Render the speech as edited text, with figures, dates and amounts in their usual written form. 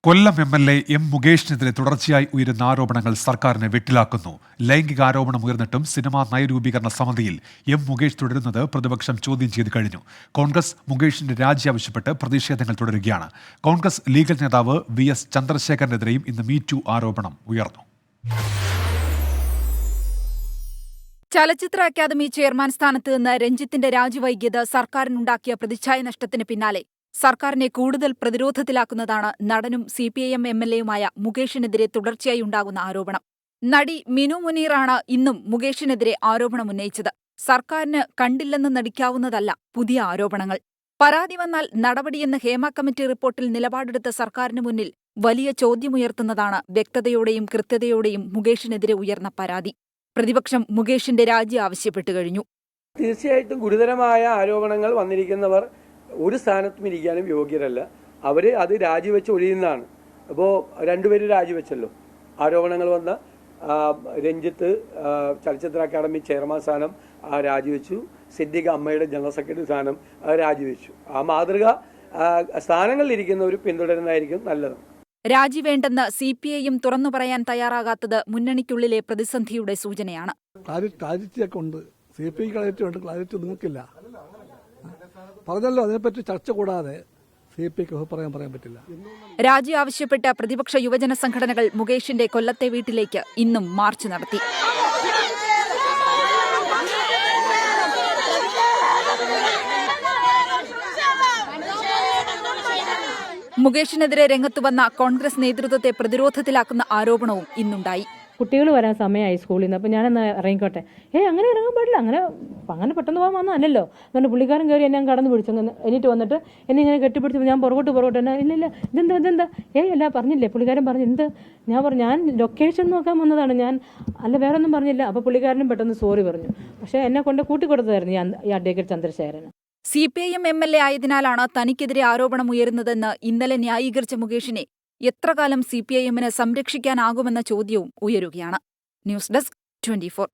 കൊല്ലം MLA. M. മുകേഷിനെതിരെ തുടർച്ചയായി ഉയരുന്ന ആരോപണങ്ങൾ സർക്കാരിനെ വെട്ടിലാക്കുന്നു. ലൈംഗികാരോപണം ഉയർന്നിട്ടും സിനിമാ നയരൂപീകരണ സമിതിയിൽ എം. മുകേഷ് തുടരുന്നത് പ്രതിപക്ഷം ചോദ്യം ചെയ്ത് കഴിഞ്ഞു. കോൺഗ്രസ് മുകേഷിന്റെ രാജി ആവശ്യപ്പെട്ട് പ്രതിഷേധങ്ങൾ തുടരുകയാണ്. കോൺഗ്രസ് ലീഗൽ നേതാവ് വി.എസ്. ചന്ദ്രശേഖരനെതിരെയും ഇന്ന് മീ ടു ആരോപണം ഉയർന്നു. ചലച്ചിത്ര അക്കാദമി ചെയർമാൻ സ്ഥാനത്ത് നിന്ന് രഞ്ജിത്തിന്റെ രാജി വൈകിയത് സർക്കാരിനുണ്ടാക്കിയ പ്രതിച്ഛായ നഷ്ടത്തിന് പിന്നാലെ സർക്കാരിനെ കൂടുതൽ പ്രതിരോധത്തിലാക്കുന്നതാണ് നടനും CPIM എം.എൽ.എയുമായ മുകേഷിനെതിരെ തുടർച്ചയായി ഉണ്ടാകുന്ന ആരോപണം. നടി മിനു മുനീറാണ് ഇന്നും മുകേഷിനെതിരെ ആരോപണമുന്നയിച്ചത്. സർക്കാരിന് കണ്ടില്ലെന്ന് നടിക്കാവുന്നതല്ല പുതിയ ആരോപണങ്ങൾ. പരാതി വന്നാൽ നടപടിയെന്ന് ഹേമ കമ്മിറ്റി റിപ്പോർട്ടിൽ നിലപാടെടുത്ത സർക്കാരിന് മുന്നിൽ വലിയ ചോദ്യമുയർത്തുന്നതാണ് വ്യക്തതയോടെയും കൃത്യതയോടെയും മുകേഷിനെതിരെ ഉയർന്ന പരാതി. പ്രതിപക്ഷം മുകേഷിന്റെ രാജി ആവശ്യപ്പെട്ടു കഴിഞ്ഞു. തീർച്ചയായിട്ടും ഗുരുതരമായ ആരോപണങ്ങൾ വന്നിരിക്കുന്നവർ ഒരു സ്ഥാനത്തും ഇരിക്കാനും യോഗ്യരല്ല. അവർ അത് രാജിവെച്ച് ഒഴിയുന്നതാണ്. അപ്പോൾ രണ്ടുപേരും രാജിവെച്ചല്ലോ. ആരോപണങ്ങൾ വന്ന രഞ്ജിത്ത് ചലച്ചിത്ര അക്കാദമി ചെയർമാൻ സ്ഥാനം രാജിവെച്ചു. സിദ്ദിഖ അമ്മയുടെ ജനറൽ സെക്രട്ടറി സ്ഥാനം രാജിവെച്ചു. ആ മാതൃക സ്ഥാനങ്ങളിലിരിക്കുന്നവർ പിന്തുടരുന്നതായിരിക്കും നല്ലത്. രാജി വേണ്ടെന്ന് CPIM തുറന്നു പറയാൻ തയ്യാറാകാത്തത് മുന്നണിക്കുള്ളിലെ പ്രതിസന്ധിയുടെ സൂചനയാണ്. ക്ലാരിറ്റി നിങ്ങൾക്കില്ല പറഞ്ഞല്ലോ. അതിനെപ്പറ്റി ചർച്ച കൂടാതെ CPIക്ക് പറയാൻ പറ്റില്ല. രാജി ആവശ്യപ്പെട്ട് പ്രതിപക്ഷ യുവജന സംഘടനകൾ മുകേഷിന്റെ കൊല്ലത്തെ വീട്ടിലേക്ക് ഇന്നും മാർച്ച് നടത്തി. മുകേഷിനെതിരെ രംഗത്തുവന്ന കോൺഗ്രസ് നേതൃത്വത്തെ പ്രതിരോധത്തിലാക്കുന്ന ആരോപണവും ഇന്നുണ്ടായി. കുട്ടികൾ വരാൻ സമയമായി സ്കൂളിൽ നിന്ന്, അപ്പോൾ ഞാനെന്നാ ഇറങ്ങിക്കോട്ടെ. അങ്ങനെ ഇറങ്ങാൻ പാടില്ല, അങ്ങനെ പെട്ടെന്ന് പോകാൻ വന്നല്ലോ. അതുകൊണ്ട് പുള്ളിക്കാരൻ കയറി എന്നെ കടന്നു പിടിച്ചു. എന്നിട്ട് വന്നിട്ട് എന്നെ ഇങ്ങനെ കെട്ടിപ്പിടിച്ചപ്പോൾ ഞാൻ പുറകോട്ട് എന്നാ ഇല്ല ഇതെന്താ അല്ല പറഞ്ഞില്ലേ പുള്ളിക്കാരൻ പറഞ്ഞു എന്ത്. ഞാൻ ലൊക്കേഷൻ നോക്കാൻ വന്നതാണ്, ഞാൻ അല്ല വേറെ ഒന്നും പറഞ്ഞില്ല. അപ്പോൾ പുള്ളിക്കാരനും പെട്ടെന്ന് സോറി പറഞ്ഞു. പക്ഷേ എന്നെ കൊണ്ട് കൂട്ടിക്കൊടുത്തതായിരുന്നു ഈ അഡ്വക്കേറ്റ് ചന്ദ്രശേഖരന്. CPIM MLA ആയതിനാലാണ് തനിക്കെതിരെ ആരോപണം ഉയരുന്നതെന്ന് ഇന്നലെ ന്യായീകരിച്ച മുകേഷിനെ എത്രകാലം CPIMന് സംരക്ഷിക്കാനാകുമെന്ന ചോദ്യവും ഉയരുകയാണ്. News desk 24.